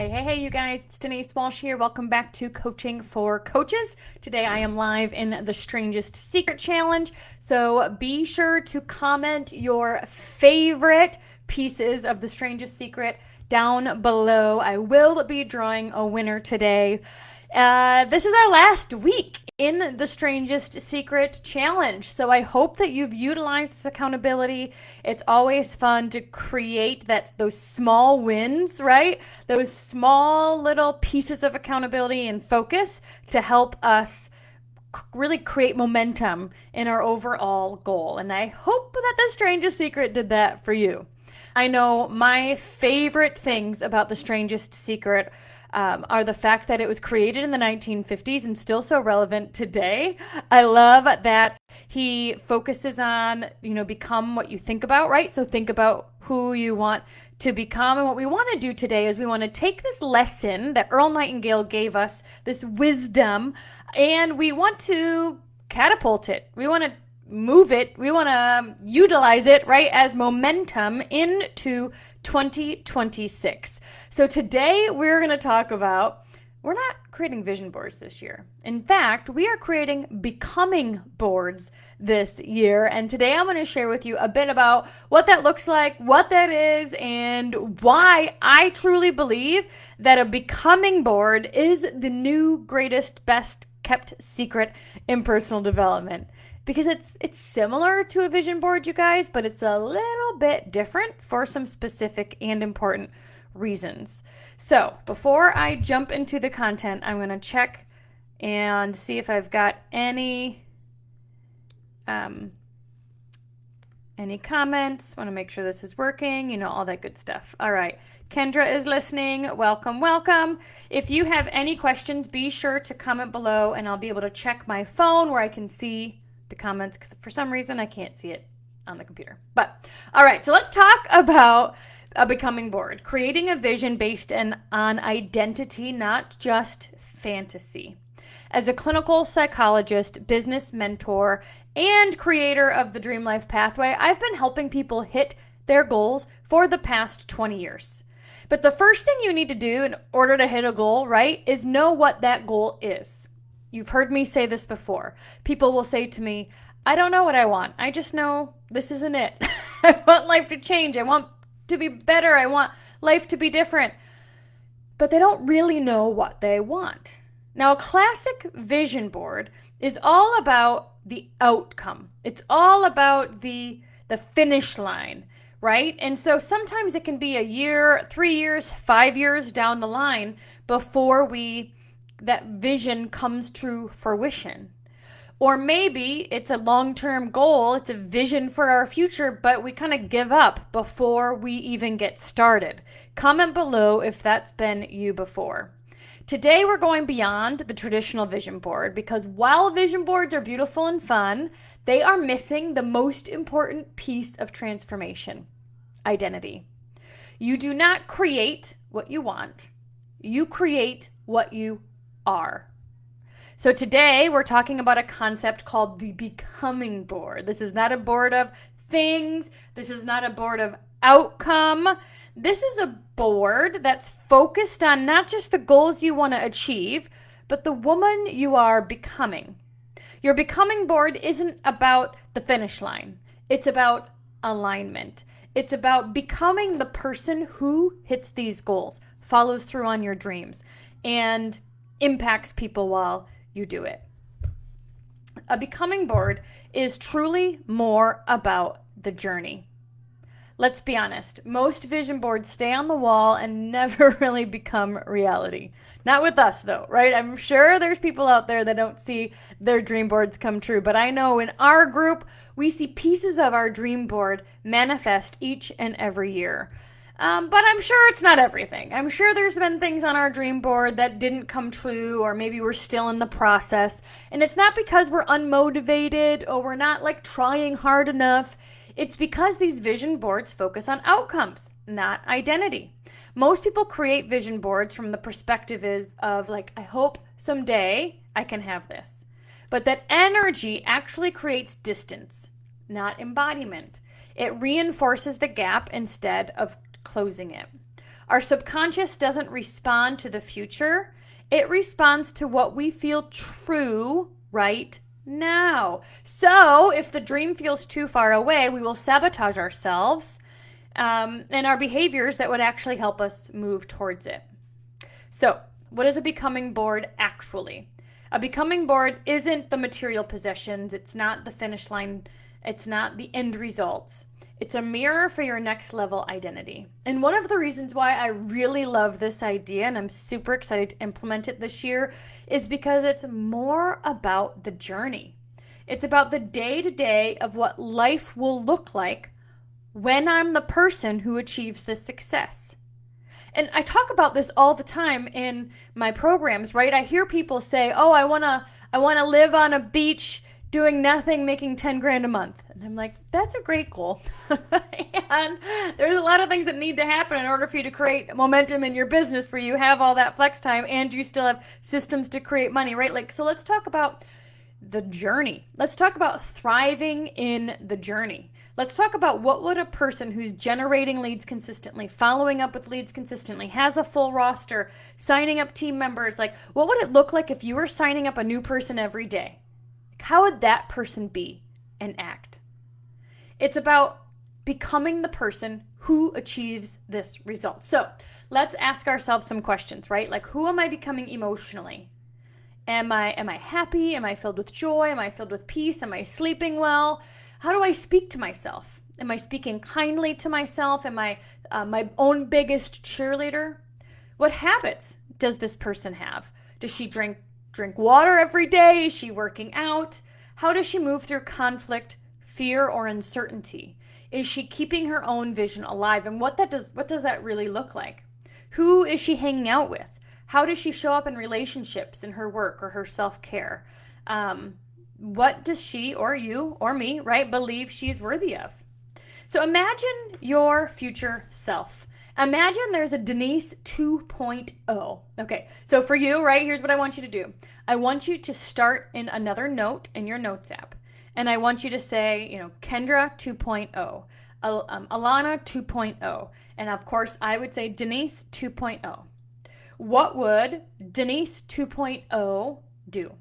Hey, you guys, it's Denise Walsh here. Welcome back to Coaching for Coaches. Today I am live in the Strangest Secret Challenge, so be sure to comment your favorite pieces of the Strangest Secret down below. I will be drawing a winner today. This is our last week in the Strangest Secret Challenge, so I hope that you've utilized this accountability. It's always fun to create those small wins, right? Those small little pieces of accountability and focus to help us really create momentum in our overall goal. And I hope that the Strangest Secret did that for you. I know my favorite things about the Strangest Secret are the fact that it was created in the 1950s and still so relevant today. I love that he focuses on, become what you think about, right? So think about who you want to become. And what we want to do today is we want to take this lesson that Earl Nightingale gave us, this wisdom, and we want to catapult it. We want to move it. We want to utilize it, right, as momentum into 2026. So today we're going to talk about, we're not creating vision boards this year. In fact, we are creating becoming boards this year. And today I'm going to share with you a bit about what that looks like, what that is, and why I truly believe that a becoming board is the new greatest, best kept secret in personal development. Because it's similar to a vision board, you guys, but it's a little bit different for some specific and important reasons. So before I jump into the content, I'm going to check and see if I've got any comments. Want to make sure this is working, all that good stuff. All right. Kendra is listening. Welcome. If you have any questions, be sure to comment below and I'll be able to check my phone where I can see the comments, because for some reason I can't see it on the computer. But all right, so let's talk about a becoming board, creating a vision based on identity, not just fantasy. As a clinical psychologist, business mentor, and creator of the Dream Life Pathway, I've been helping people hit their goals for the past 20 years. But the first thing you need to do in order to hit a goal, right, is know what that goal is. You've heard me say this before. People will say to me, I don't know what I want. I just know this isn't it. I want life to change. I want to be better. I want life to be different. But they don't really know what they want. Now, a classic vision board is all about the outcome. It's all about the finish line, right? And so sometimes it can be a year, 3 years, 5 years down the line before that vision comes to fruition. Or maybe it's a long-term goal, it's a vision for our future, but we kind of give up before we even get started. Comment below if that's been you before. Today we're going beyond the traditional vision board, because while vision boards are beautiful and fun, they are missing the most important piece of transformation: identity. You do not create what you want. You create what you are. So today we're talking about a concept called the becoming board. This is not a board of things. This is not a board of outcome. This is a board that's focused on not just the goals you want to achieve, but the woman you are becoming. Your becoming board isn't about the finish line. It's about alignment. It's about becoming the person who hits these goals, follows through on your dreams, and impacts people while you do it. A becoming board is truly more about the journey. Let's be honest, most vision boards stay on the wall and never really become reality. Not with us though, right? I'm sure there's people out there that don't see their dream boards come true, but I know in our group, we see pieces of our dream board manifest each and every year. But I'm sure it's not everything. I'm sure there's been things on our dream board that didn't come true, or maybe we're still in the process. And it's not because we're unmotivated or we're not trying hard enough. It's because these vision boards focus on outcomes, not identity. Most people create vision boards from the perspective of I hope someday I can have this. But that energy actually creates distance, not embodiment. It reinforces the gap instead of closing it. Our subconscious doesn't respond to the future. It responds to what we feel true right now. So if the dream feels too far away, we will sabotage ourselves and our behaviors that would actually help us move towards it. So what is a becoming board actually? A becoming board isn't the material possessions. It's not the finish line. It's not the end results. It's a mirror for your next level identity. And one of the reasons why I really love this idea and I'm super excited to implement it this year is because it's more about the journey. It's about the day-to-day of what life will look like when I'm the person who achieves this success. And I talk about this all the time in my programs, right? I hear people say, "Oh, I want to live on a beach doing nothing, making 10 grand a month." And I'm like, that's a great goal. And there's a lot of things that need to happen in order for you to create momentum in your business where you have all that flex time and you still have systems to create money, right? Like, so let's talk about the journey. Let's talk about thriving in the journey. Let's talk about what would a person who's generating leads consistently, following up with leads consistently, has a full roster, signing up team members, like what would it look like if you were signing up a new person every day? How would that person be and act? It's about becoming the person who achieves this result. So let's ask ourselves some questions, right? Like, who am I becoming emotionally? Am I happy? Am I filled with joy? Am I filled with peace? Am I sleeping well? How do I speak to myself? Am I speaking kindly to myself? Am I my own biggest cheerleader? What habits does this person have? Does she drink water every day? Is she working out? How does she move through conflict, fear, or uncertainty? Is she keeping her own vision alive? And what does that really look like? Who is she hanging out with? How does she show up in relationships, in her work, or her self-care? What does she or you or me, right, believe she's worthy of? So imagine your future self. Imagine there's a Denise 2.0. Okay, so for you, right, here's what I want you to do. I want you to start in another note in your notes app. And I want you to say, Kendra 2.0, Alana 2.0. And of course, I would say Denise 2.0. What would Denise 2.0 do?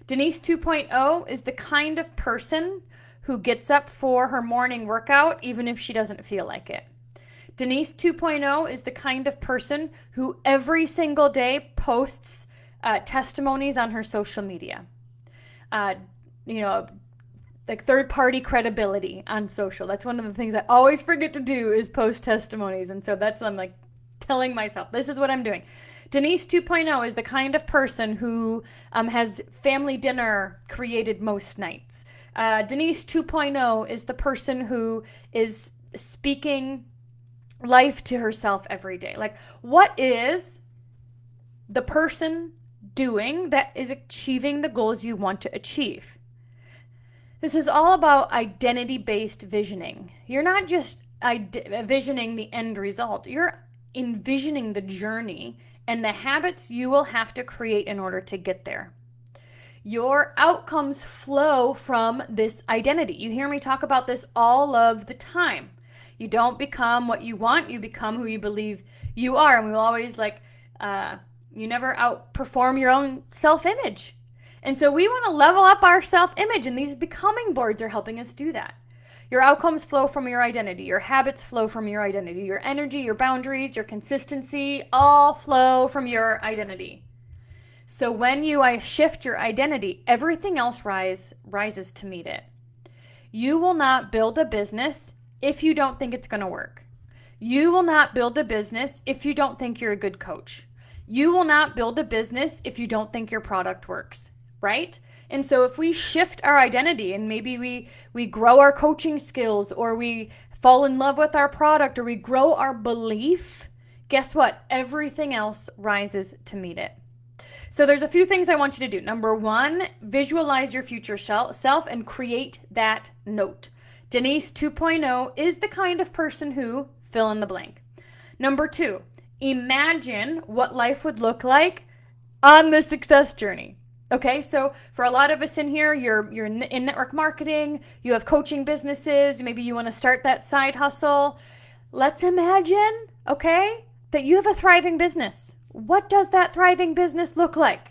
Denise 2.0 is the kind of person who gets up for her morning workout even if she doesn't feel like it. Denise 2.0 is the kind of person who every single day posts testimonies on her social media. Like third-party credibility on social. That's one of the things I always forget to do is post testimonies. And so I'm like telling myself, this is what I'm doing. Denise 2.0 is the kind of person who has family dinner created most nights. Denise 2.0 is the person who is speaking life to herself every day. Like, what is the person doing that is achieving the goals you want to achieve? This is all about identity-based visioning. You're not just visioning the end result. You're envisioning the journey and the habits you will have to create in order to get there. Your outcomes flow from this identity. You hear me talk about this all of the time. You don't become what you want, you become who you believe you are. And we will always you never outperform your own self-image. And so we want to level up our self-image, and these becoming boards are helping us do that. Your outcomes flow from your identity. Your habits flow from your identity. Your energy, your boundaries, your consistency, all flow from your identity. So when you shift your identity, everything else rises to meet it. You will not build a business if you don't think it's going to work. You will not build a business if you don't think you're a good coach. You will not build a business if you don't think your product works, right? And so if we shift our identity and maybe we grow our coaching skills, or we fall in love with our product, or we grow our belief, guess what? Everything else rises to meet it. So there's a few things I want you to do. Number one, visualize your future self and create that note. Denise 2.0 is the kind of person who, fill in the blank. Number two, imagine what life would look like on the success journey. Okay, so for a lot of us in here, you're in network marketing, you have coaching businesses, maybe you want to start that side hustle. Let's imagine, okay, that you have a thriving business. What does that thriving business look like?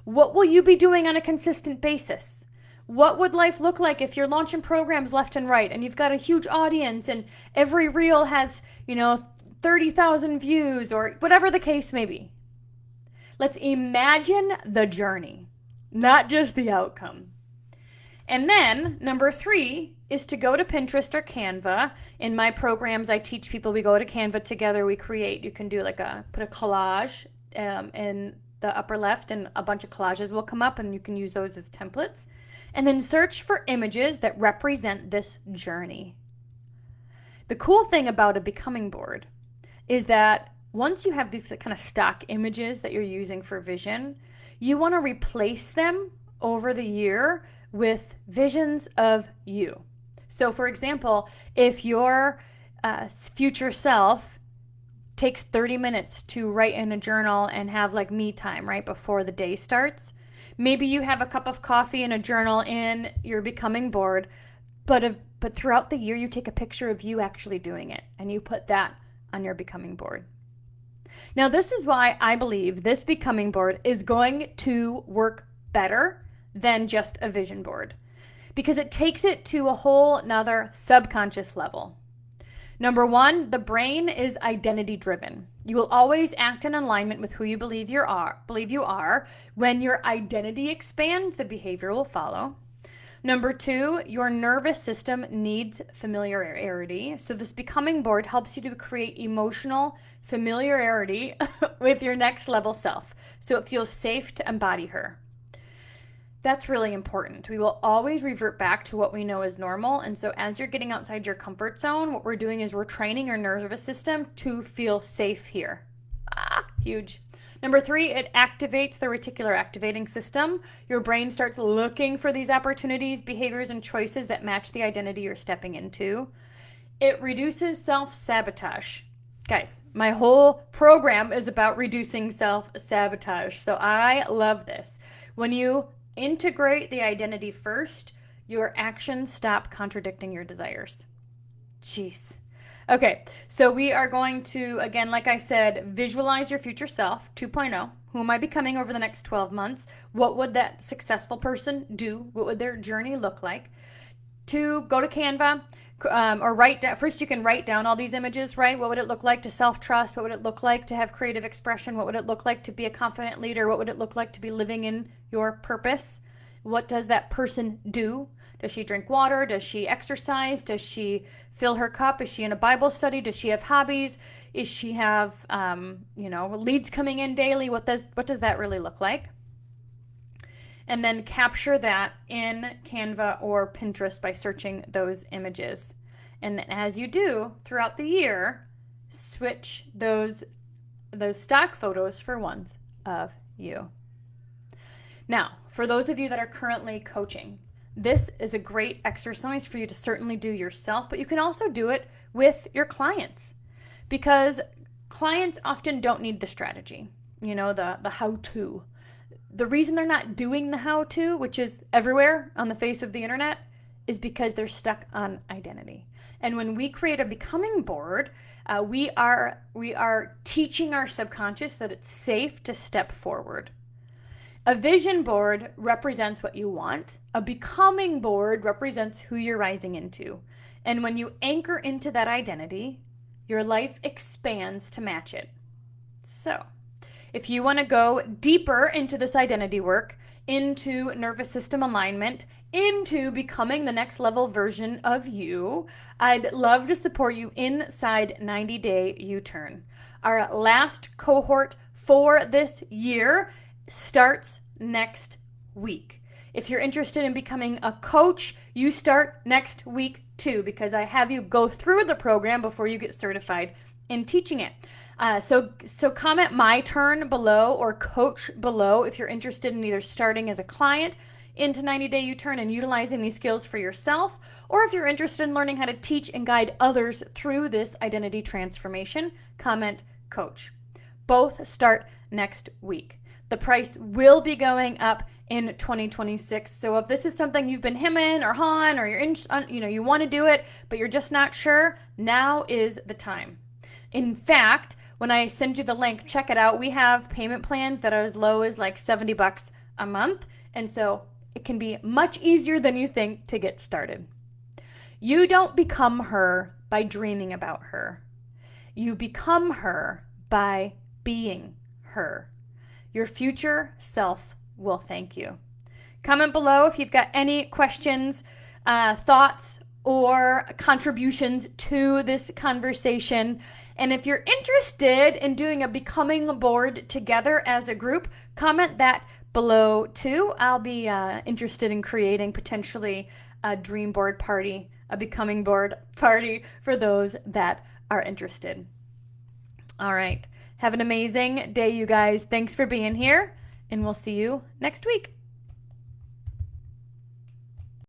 What will you be doing on a consistent basis? What would life look like if you're launching programs left and right and you've got a huge audience and every reel has, 30,000 views or whatever the case may be? Let's imagine the journey, not just the outcome. And then number 3 is to go to Pinterest or Canva. In my programs, I teach people, we go to Canva together, we create, you can do put a collage in the upper left and a bunch of collages will come up and you can use those as templates. And then search for images that represent this journey. The cool thing about a becoming board is that once you have these kind of stock images that you're using for vision, you want to replace them over the year with visions of you. So for example, if your future self takes 30 minutes to write in a journal and have me time right before the day starts, maybe you have a cup of coffee and a journal in your becoming board, but throughout the year you take a picture of you actually doing it and you put that on your becoming board. Now this is why I believe this becoming board is going to work better than just a vision board, because it takes it to a whole nother subconscious level. Number 1, the brain is identity driven. You will always act in alignment with who you believe you are. When your identity expands, the behavior will follow. Number 2, your nervous system needs familiarity. So this becoming board helps you to create emotional familiarity with your next level self, so it feels safe to embody her. That's really important. We will always revert back to what we know is normal. And so as you're getting outside your comfort zone, what we're doing is we're training your nervous system to feel safe here. Huge. Number 3, it activates the reticular activating system. Your brain starts looking for these opportunities, behaviors, and choices that match the identity you're stepping into. It reduces self-sabotage. Guys, my whole program is about reducing self-sabotage. So I love this. When you integrate the identity first, your actions stop contradicting your desires. Jeez. Okay, so we are going to, again, like I said, visualize your future self 2.0. Who am I becoming over the next 12 months? What would that successful person do? What would their journey look like? 2, go to Canva or write down. First, you can write down all these images, right? What would it look like to self-trust? What would it look like to have creative expression? What would it look like to be a confident leader? What would it look like to be living in your purpose? What does that person do? Does she drink water? Does she exercise? Does she fill her cup? Is she in a Bible study? Does she have hobbies? Is she have, leads coming in daily? What does that really look like? And then capture that in Canva or Pinterest by searching those images. And then as you do throughout the year, switch those stock photos for ones of you. Now, for those of you that are currently coaching, this is a great exercise for you to certainly do yourself, but you can also do it with your clients, because clients often don't need the strategy, the how-to. The reason they're not doing the how-to, which is everywhere on the face of the internet, is because they're stuck on identity. And when we create a becoming board, we are teaching our subconscious that it's safe to step forward. A vision board represents what you want. A becoming board represents who you're rising into. And when you anchor into that identity, your life expands to match it. So, if you want to go deeper into this identity work, into nervous system alignment, into becoming the next level version of you, I'd love to support you inside 90-Day U-Turn. Our last cohort for this year starts next week. If you're interested in becoming a coach, you start next week too, because I have you go through the program before you get certified in teaching it. So comment my turn below or coach below if you're interested in either starting as a client into 90-Day U-Turn and utilizing these skills for yourself, or if you're interested in learning how to teach and guide others through this identity transformation, comment coach. Both start next week. The price will be going up in 2026. So if this is something you've been hemming or hawing, or you want to do it, but you're just not sure, now is the time. In fact, when I send you the link, check it out. We have payment plans that are as low as like $70 a month. And so it can be much easier than you think to get started. You don't become her by dreaming about her. You become her by being her. Your future self will thank you. Comment below if you've got any questions, thoughts, or contributions to this conversation. And if you're interested in doing a becoming board together as a group, comment that below too. I'll be interested in creating potentially a dream board party, a becoming board party for those that are interested. All right. Have an amazing day, you guys. Thanks for being here, and we'll see you next week.